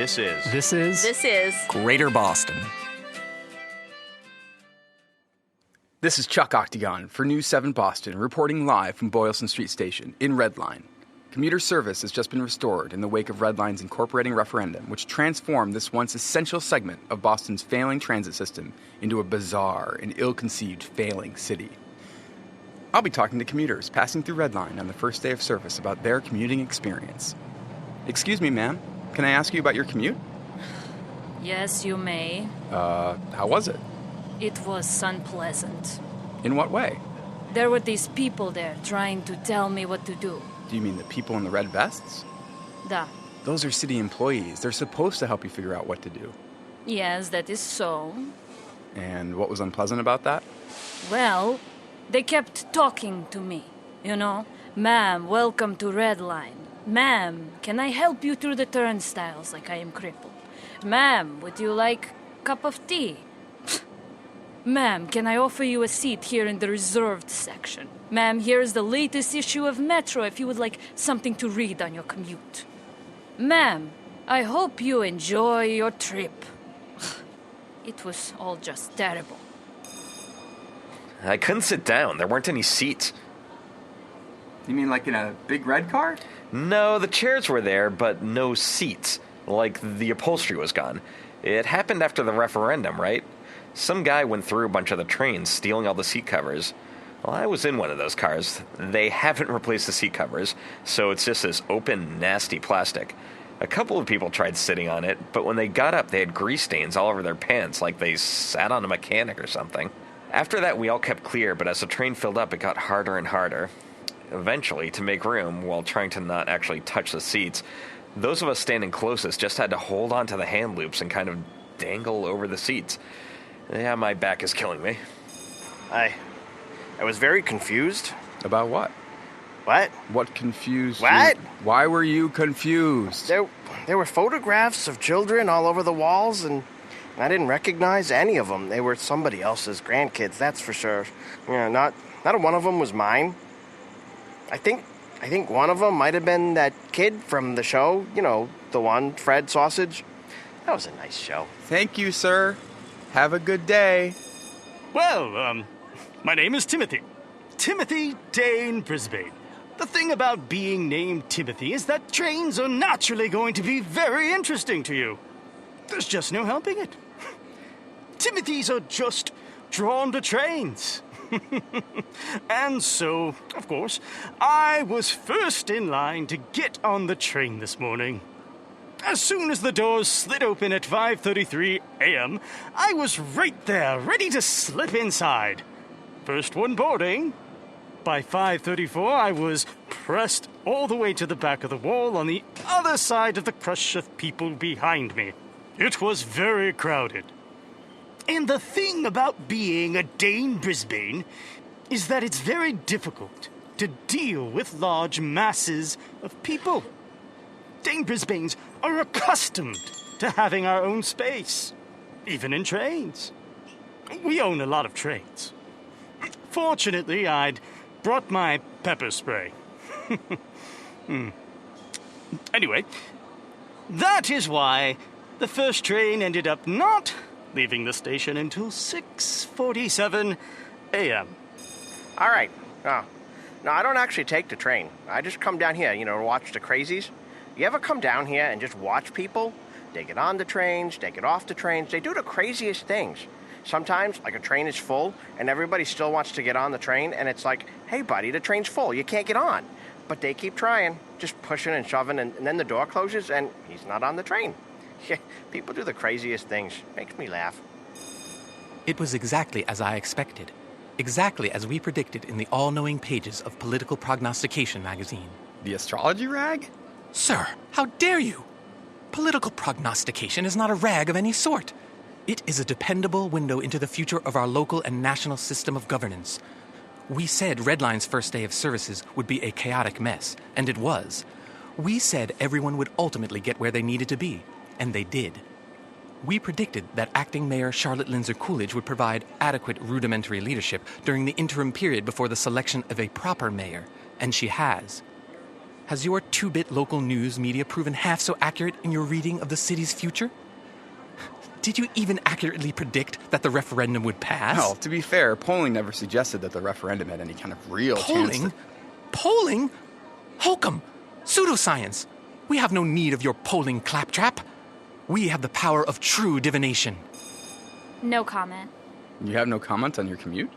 This is Greater Boston. This is Chuck Octagon for News 7 Boston, reporting live from Boylston Street Station in Red Line. Commuter service has just been restored in the wake of Red Line's incorporating referendum, which transformed this once essential segment of Boston's failing transit system into a bizarre and ill-conceived failing city. I'll be talking to commuters passing through Red Line on the first day of service about their commuting experience. Excuse me, ma'am. Can I ask you about your commute? Yes, you may. How was it? It was unpleasant. In what way? There were these people there trying to tell me what to do. Do you mean the people in the red vests? Da. Those are city employees. They're supposed to help you figure out what to do. Yes, that is so. And what was unpleasant about that? Well, they kept talking to me. You know, ma'am, welcome to Red Line. Ma'am, can I help you through the turnstiles like I am crippled? Ma'am, would you like a cup of tea? Ma'am, can I offer you a seat here in the reserved section? Ma'am, here's the latest issue of Metro if you would like something to read on your commute. Ma'am, I hope you enjoy your trip. It was all just terrible. I couldn't sit down. There weren't any seats. You mean like in a big red car? No, the chairs were there, but no seats. Like, the upholstery was gone. It happened after the referendum, right? Some guy went through a bunch of the trains, stealing all the seat covers. Well, I was in one of those cars. They haven't replaced the seat covers, so it's just this open, nasty plastic. A couple of people tried sitting on it, but when they got up, they had grease stains all over their pants, like they sat on a mechanic or something. After that, we all kept clear, but as the train filled up, it got harder and harder. Eventually, to make room, while trying to not actually touch the seats, those of us standing closest just had to hold on to the hand loops and kind of dangle over the seats. Yeah, my back is killing me. I was very confused. About what? What? What confused What? you? Why were you confused? There were photographs of children all over the walls, and I didn't recognize any of them. They were somebody else's grandkids, that's for sure. Yeah, not one of them was mine. I think one of them might have been that kid from the show, you know, the one, Fred Sausage. That was a nice show. Thank you, sir. Have a good day. Well, my name is Timothy. Timothy Dane-Brisbane. The thing about being named Timothy is that trains are naturally going to be very interesting to you. There's just no helping it. Timothys are just drawn to trains. And so, of course, I was first in line to get on the train this morning. As soon as the doors slid open at 5:33 a.m., I was right there, ready to slip inside. First one boarding. By 5:34, I was pressed all the way to the back of the wall on the other side of the crush of people behind me. It was very crowded. And the thing about being a Dane-Brisbane is that it's very difficult to deal with large masses of people. Dane-Brisbanes are accustomed to having our own space, even in trains. We own a lot of trains. Fortunately, I'd brought my pepper spray. Anyway, that is why the first train ended up not leaving the station until 6:47 a.m. All right. No, I don't actually take the train. I just come down here, you know, to watch the crazies. You ever come down here and just watch people? They get on the trains, they get off the trains, they do the craziest things. Sometimes, like, a train is full, and everybody still wants to get on the train, and it's like, hey, buddy, the train's full, you can't get on. But they keep trying, just pushing and shoving, and then the door closes, and he's not on the train. People do the craziest things. Makes me laugh. It was exactly as I expected. Exactly as we predicted in the all-knowing pages of Political Prognostication magazine. The astrology rag? Sir, how dare you? Political prognostication is not a rag of any sort. It is a dependable window into the future of our local and national system of governance. We said Red Line's first day of services would be a chaotic mess, and it was. We said everyone would ultimately get where they needed to be, and they did. We predicted that Acting Mayor Charlotte Lindsay Coolidge would provide adequate rudimentary leadership during the interim period before the selection of a proper mayor, and she has. Has your 2-bit local news media proven half so accurate in your reading of the city's future? Did you even accurately predict that the referendum would pass? Well, to be fair, polling never suggested that the referendum had any kind of real chance to... Polling? Hokum! Pseudoscience! We have no need of your polling claptrap. We have the power of true divination. No comment. You have no comment on your commute?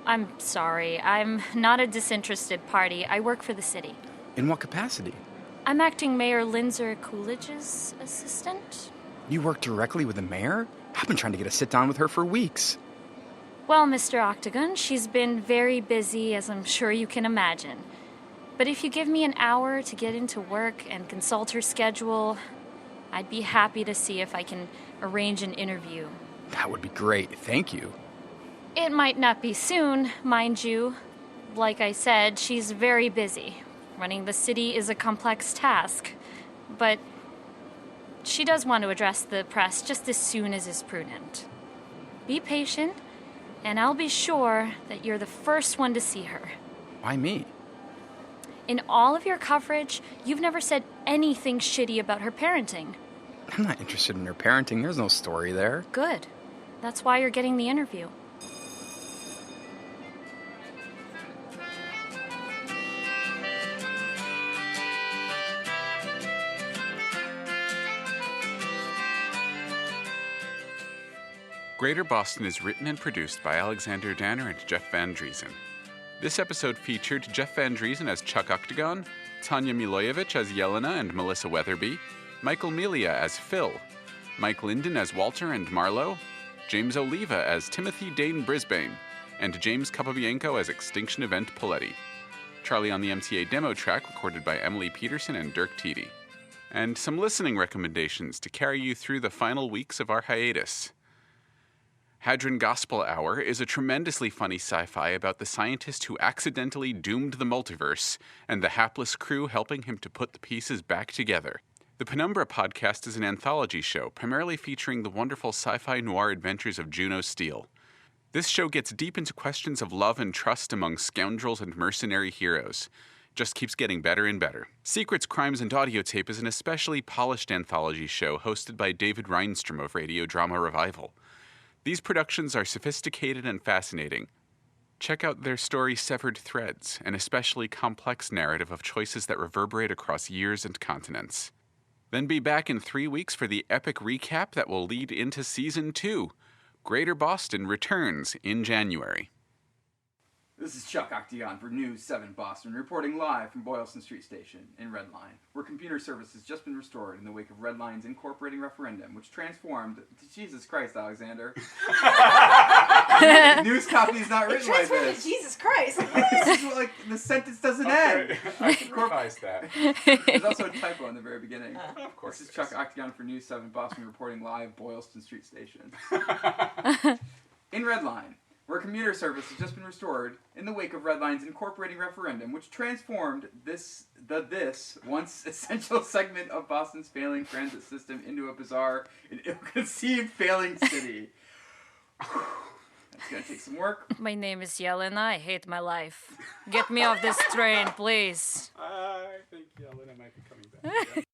I'm sorry. I'm not a disinterested party. I work for the city. In what capacity? I'm acting Mayor Lindsay Coolidge's assistant. You work directly with the mayor? I've been trying to get a sit-down with her for weeks. Well, Mr. Octagon, she's been very busy, as I'm sure you can imagine. But if you give me an hour to get into work and consult her schedule, I'd be happy to see if I can arrange an interview. That would be great. Thank you. It might not be soon, mind you. Like I said, she's very busy. Running the city is a complex task. But she does want to address the press just as soon as is prudent. Be patient, and I'll be sure that you're the first one to see her. Why me? In all of your coverage, you've never said anything shitty about her parenting. I'm not interested in her parenting. There's no story there. Good. That's why you're getting the interview. Greater Boston is written and produced by Alexander Danner and Jeff Van Dreason. This episode featured Jeff Van Dreason as Chuck Octagon, Tanja Milojevic as Jelena and Melissa Weatherby, Micael Melia as Phil, Mike Linden as Walter and Marlo, James Oliva as Timothy Dane-Brisbane, and James Capobianco as Extinction Event Poletti. Charlie on the MTA demo track recorded by Emily Peterson and Dirk Tiede. And some listening recommendations to carry you through the final weeks of our hiatus. Hadron Gospel Hour is a tremendously funny sci-fi about the scientist who accidentally doomed the multiverse and the hapless crew helping him to put the pieces back together. The Penumbra Podcast is an anthology show primarily featuring the wonderful sci-fi noir adventures of Juno Steele. This show gets deep into questions of love and trust among scoundrels and mercenary heroes. Just keeps getting better and better. Secrets, Crimes, and Audiotape is an especially polished anthology show hosted by David Reinstrom of Radio Drama Revival. These productions are sophisticated and fascinating. Check out their story Severed Threads, an especially complex narrative of choices that reverberate across years and continents. Then be back in 3 weeks for the epic recap that will lead into Season 2. Greater Boston returns in January. This is Chuck Octagon for News 7 Boston, reporting live from Boylston Street Station in Redline, where computer service has just been restored in the wake of Redline's incorporating referendum, which transformed... Jesus Christ, Alexander. News copy is not written like this. Jesus Christ. This is what, like, the sentence doesn't end. I can revise that. There's also a typo in the very beginning. Of course. This is Chuck Octagon for News 7 Boston, reporting live Boylston Street Station. In Redline, where commuter service has just been restored in the wake of Redline's incorporating referendum, which transformed this once essential segment of Boston's failing transit system into a bizarre and ill-conceived failing city. That's gonna take some work. My name is Jelena. I hate my life. Get me off this train, please. I think Jelena might be coming back.